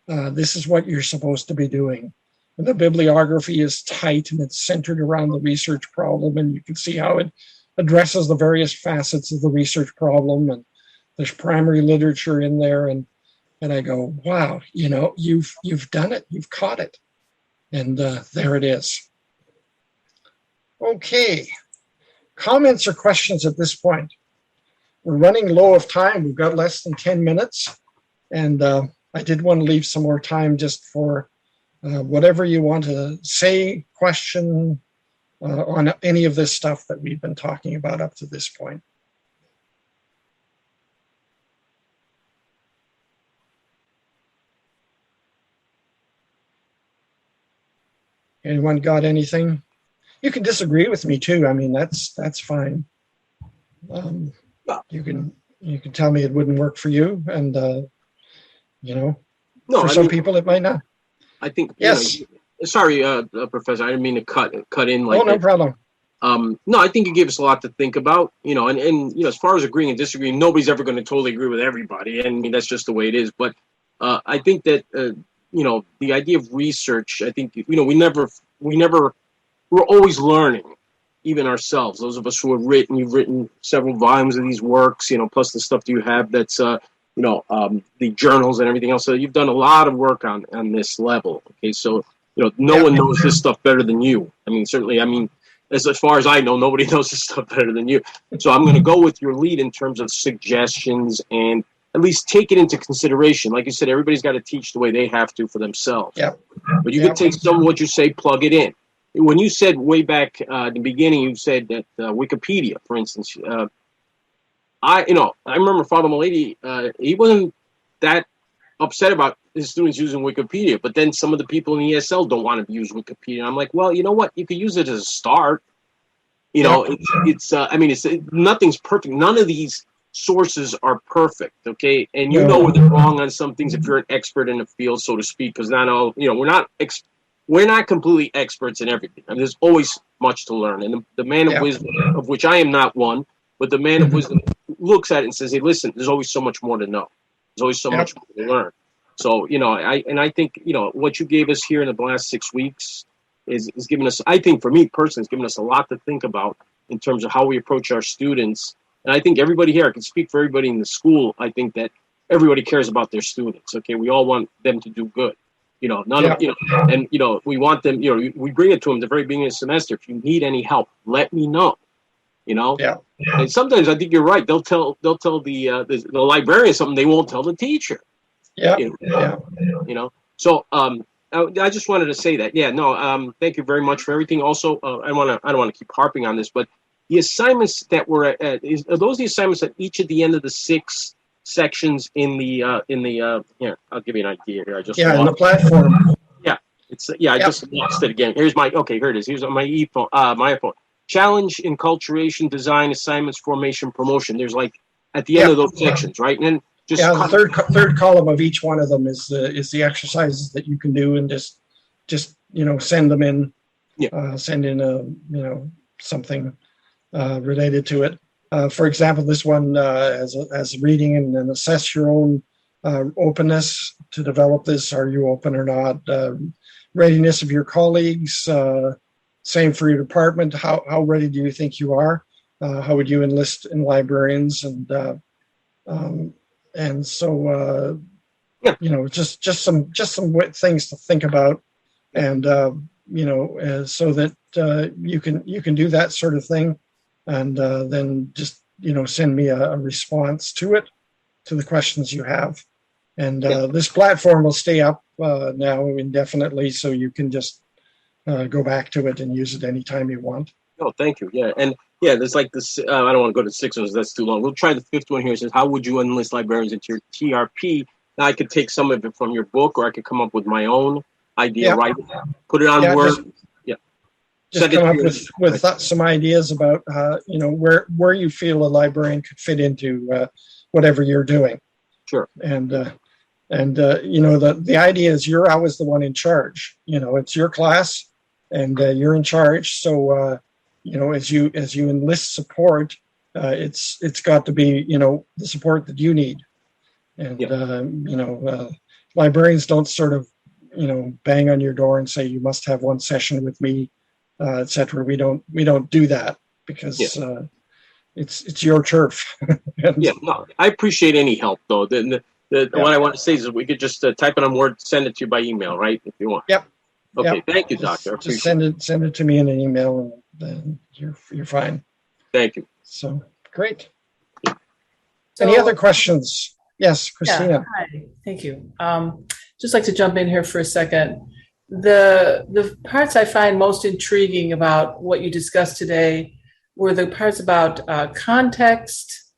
This is what you're supposed to be doing. And the bibliography is tight and it's centered around the research problem. And you can see how it addresses the various facets of the research problem. And there's primary literature in there. And I go, wow, you've done it. You've caught it. And there it is. Okay. Comments or questions at this point? We're running low of time. We've got less than 10 minutes. And I did want to leave some more time just for whatever you want to say, question on any of this stuff that we've been talking about up to this point. Anyone got anything? You can disagree with me too. I mean, that's fine. You can tell me it wouldn't work for you, and for some people it might not. I think. Yes. Sorry, Professor. I didn't mean to cut in like. Oh, no problem. No, I think you gave us a lot to think about. And as far as agreeing and disagreeing, nobody's ever going to totally agree with everybody. I mean, that's just the way it is. But I think that the idea of research. I think we're always learning, even ourselves. Those of us who have you've written several volumes of these works. Plus the stuff that you have that's the journals and everything else. So you've done a lot of work on this level. Okay, so no one knows this stuff better than you. I mean, certainly. I mean, as far as I know, nobody knows this stuff better than you. So I'm going to go with your lead in terms of suggestions and at least take it into consideration. Like you said, everybody's got to teach the way they have to for themselves. Yeah. But you can take some of what you say, plug it in. When you said way back at the beginning, you said that Wikipedia, for instance, I remember Father Milady, he wasn't that upset about his students using Wikipedia, but then some of the people in the ESL don't want to use Wikipedia. And I'm like, well, you know what? You could use it as a start. It's nothing's perfect. None of these sources are perfect. Okay. And where they're wrong on some things if you're an expert in the field, so to speak, because not all, we're not completely experts in everything. I mean, there's always much to learn. And the man of wisdom, of which I am not one, but the man of wisdom looks at it and says, hey, listen, there's always so much more to know. There's always so much more to learn. So, I think, what you gave us here in the last 6 weeks is giving us, I think for me personally, it's given us a lot to think about in terms of how we approach our students. And I think everybody here, I can speak for everybody in the school, I think that everybody cares about their students. Okay, we all want them to do good. We want them, we bring it to them at the very beginning of the semester. If you need any help, let me know. And sometimes I think you're right. They'll tell the librarian something they won't tell the teacher. So I just wanted to say that. Thank you very much for everything. Also, I don't want to keep harping on this, but the assignments that were are those the assignments at each at the end of the 6 sections in the here, I'll give you an idea here. I just in the platform. I just lost it again. Here it is. Here's my iPhone. Challenge, enculturation, design, assignments, formation, promotion. There's like at the end of those sections, right? And then just the third column of each one of them is the exercises that you can do, and just send them in. Send in something related to it. For example, this one as reading and then assess your own openness to develop this. Are you open or not? Readiness of your colleagues, same for your department. How ready do you think you are? How would you enlist in librarians? And so just some things to think about, and so that you can do that sort of thing, and then just send me a response to the questions you have. And this platform will stay up now indefinitely, so you can just go back to it and use it anytime you want. Oh, thank you. Yeah, and there's like this. I don't want to go to 6 ones. That's too long. We'll try the 5th one here. It says, how would you enlist librarians into your TRP? Now, I could take some of it from your book, or I could come up with my own idea, write it, put it on Word. Just come up with some ideas about where you feel a librarian could fit into whatever you're doing. Sure. And the idea is you're always the one in charge. It's your class, and you're in charge. So as you enlist support, it's got to be the support that you need. And librarians don't sort of bang on your door and say you must have one session with me, etc. We don't do that, because it's your turf. I appreciate any help, though. What I want to say is that we could just type it on Word, send it to you by email, right? If you want. Yep. Okay. Yep. Thank you, Doctor. Just send it to me in an email, and then you're fine. Thank you. So great. Any other questions? Yes, Christina. Yeah, hi. Thank you. Just like to jump in here for a second. The parts I find most intriguing about what you discussed today were the parts about context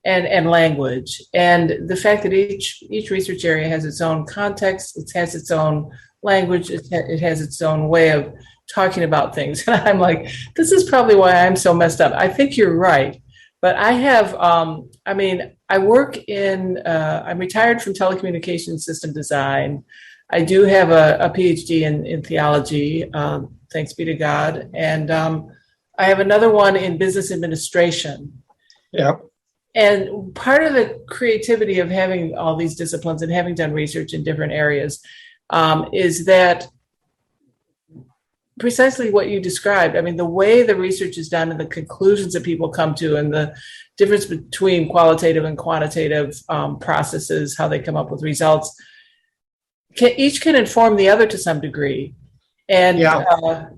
and language, and the fact that each research area has its own context, it has its own language, it has its own way of talking about things. And I'm like, this is probably why I'm so messed up. I think you're right. But I have, I work I'm retired from telecommunications system design. I do have a PhD in theology, thanks be to God. And I have another one in business administration. Yeah. And part of the creativity of having all these disciplines and having done research in different areas is that precisely what you described. I mean, the way the research is done and the conclusions that people come to, and the difference between qualitative and quantitative processes, how they come up with results, each can inform the other to some degree. And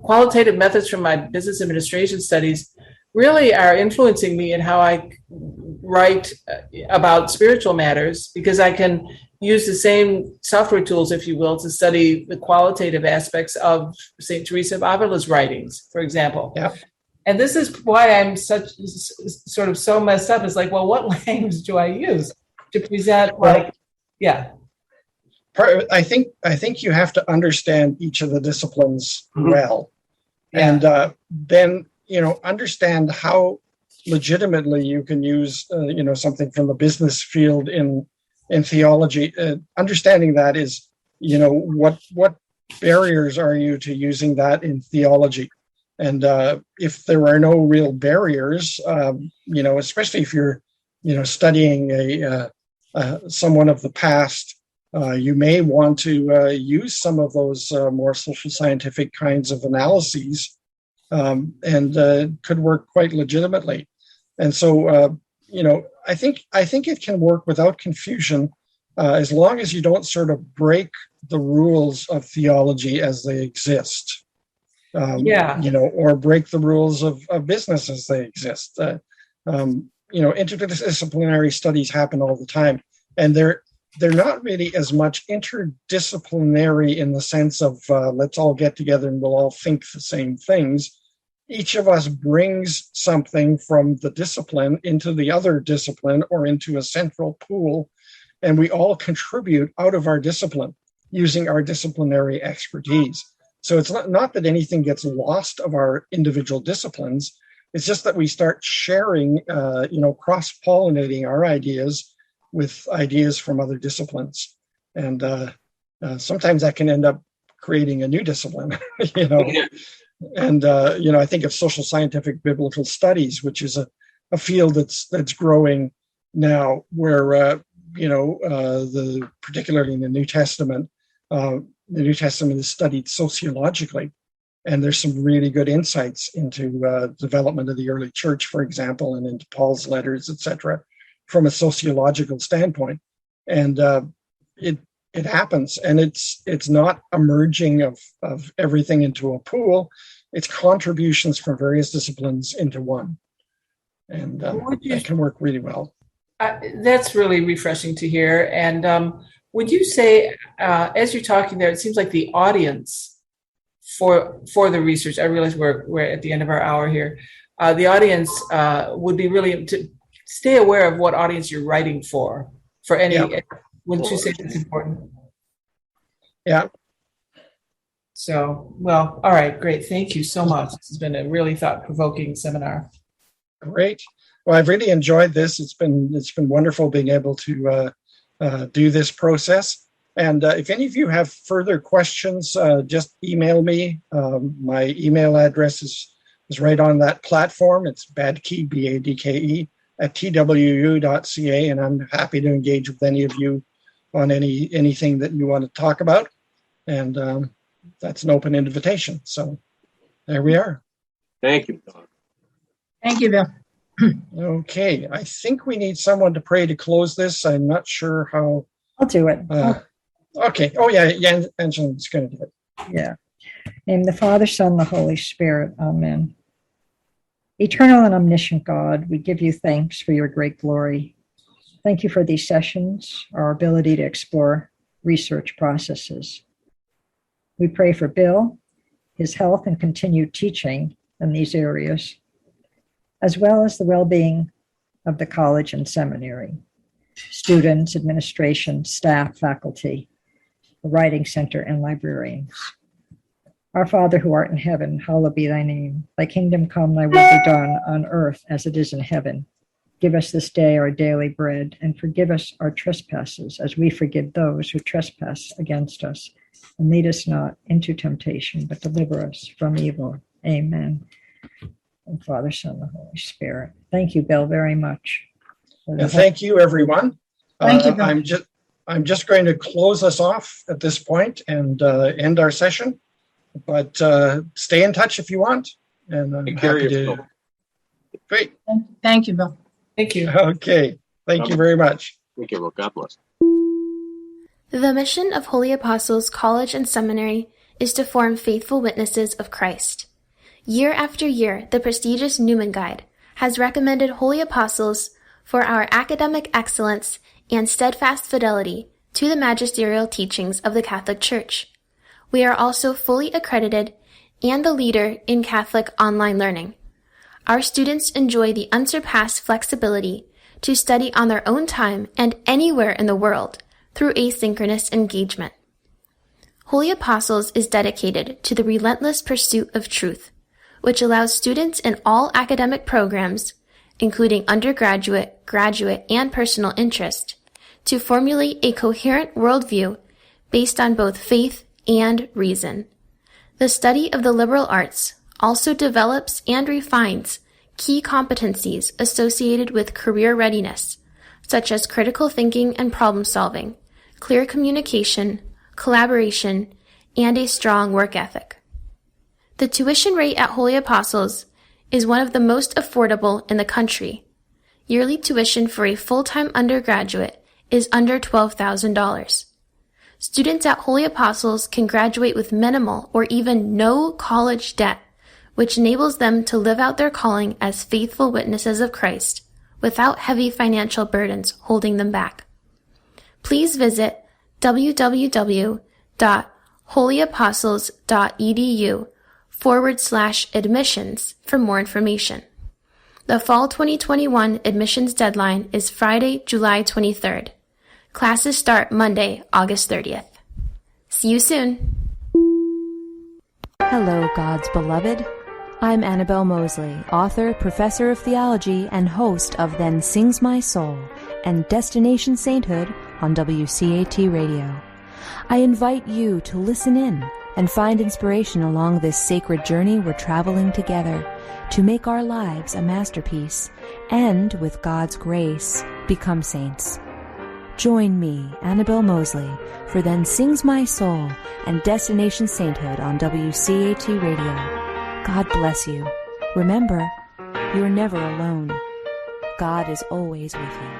qualitative methods from my business administration studies really are influencing me in how I write about spiritual matters, because I can use the same software tools, if you will, to study the qualitative aspects of St. Teresa of Avila's writings, for example. Yeah. And this is why I'm so messed up. It's like, well, what language do I use to present? I think you have to understand each of the disciplines well, and then understand how legitimately you can use something from the business field in theology. Understanding that is what barriers are you to using that in theology, and if there are no real barriers, especially if you're studying someone of the past. You may want to use some of those more social scientific kinds of analyses, and could work quite legitimately. And so, I think it can work without confusion, as long as you don't sort of break the rules of theology as they exist, or break the rules of business as they exist. Interdisciplinary studies happen all the time, and they're not really as much interdisciplinary in the sense of let's all get together and we'll all think the same things. Each of us brings something from the discipline into the other discipline or into a central pool, and we all contribute out of our discipline using our disciplinary expertise. So it's not that anything gets lost of our individual disciplines. It's just that we start sharing, cross-pollinating our ideas with ideas from other disciplines. And sometimes that can end up creating a new discipline, And, I think of social scientific biblical studies, which is a field that's growing now, where, particularly in the New Testament is studied sociologically. And there's some really good insights into development of the early church, for example, and into Paul's letters, etc., from a sociological standpoint. And it happens, and it's not a merging of everything into a pool. It's contributions from various disciplines into one, and that can work really well. That's really refreshing to hear. And would you say, as you're talking there, it seems like the audience for the research, I realize we're at the end of our hour here, the audience would be really to stay aware of what audience you're writing for any, wouldn't you say that's important? Yeah. So, well, all right, great. Thank you so much. This has been a really thought-provoking seminar. Great. Well, I've really enjoyed this. It's been wonderful being able to do this process. And if any of you have further questions, just email me. My email address is right on that platform. It's Badke, Badke, at twu.ca, and I'm happy to engage with any of you on anything that you want to talk about. And that's an open invitation. So there we are. Thank you, Don. Thank you, Bill. Okay, I think we need someone to pray to close this. I'm not sure how. I'll do it. Okay. Oh, yeah, Angela's going to do it. Yeah. Name the Father, Son, the Holy Spirit. Amen. Eternal and omniscient God, we give you thanks for your great glory. Thank you for these sessions, our ability to explore research processes. We pray for Bill, his health and continued teaching in these areas, as well as the well-being of the college and seminary, students, administration, staff, faculty, the writing center, and librarians. Our Father who art in heaven, hallowed be thy name. Thy kingdom come, thy will be done on earth as it is in heaven. Give us this day our daily bread, and forgive us our trespasses as we forgive those who trespass against us. And lead us not into temptation, but deliver us from evil. Amen. And Father, Son, the Holy Spirit. Thank you, Bill, very much. And thank you, everyone. Thank you, Bill. I'm just going to close us off at this point and end our session. But stay in touch if you want. And I'm happy to. Great. Thank you, Bill. Thank you. Okay. Thank you very much. Thank you. Well, God bless. The mission of Holy Apostles College and Seminary is to form faithful witnesses of Christ. Year after year, the prestigious Newman Guide has recommended Holy Apostles for our academic excellence and steadfast fidelity to the magisterial teachings of the Catholic Church. We are also fully accredited and the leader in Catholic online learning. Our students enjoy the unsurpassed flexibility to study on their own time and anywhere in the world through asynchronous engagement. Holy Apostles is dedicated to the relentless pursuit of truth, which allows students in all academic programs, including undergraduate, graduate, and personal interest, to formulate a coherent worldview based on both faith and reason. The study of the liberal arts also develops and refines key competencies associated with career readiness, such as critical thinking and problem solving, clear communication, collaboration, and a strong work ethic. The tuition rate at Holy Apostles is one of the most affordable in the country. Yearly tuition for a full-time undergraduate is under $12,000. Students at Holy Apostles can graduate with minimal or even no college debt, which enables them to live out their calling as faithful witnesses of Christ without heavy financial burdens holding them back. Please visit www.holyapostles.edu/admissions for more information. The fall 2021 admissions deadline is Friday, July 23rd. Classes start Monday, August 30th. See you soon. Hello, God's beloved. I'm Annabelle Mosley, author, professor of theology, and host of Then Sings My Soul and Destination Sainthood on WCAT Radio. I invite you to listen in and find inspiration along this sacred journey we're traveling together to make our lives a masterpiece and, with God's grace, become saints. Join me, Annabelle Mosley, for Then Sings My Soul and Destination Sainthood on WCAT Radio. God bless you. Remember, you're never alone. God is always with you.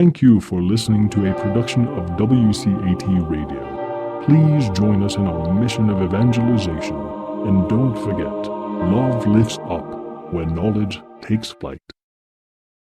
Thank you for listening to a production of WCAT Radio. Please join us in our mission of evangelization. And don't forget, love lifts up when knowledge takes flight.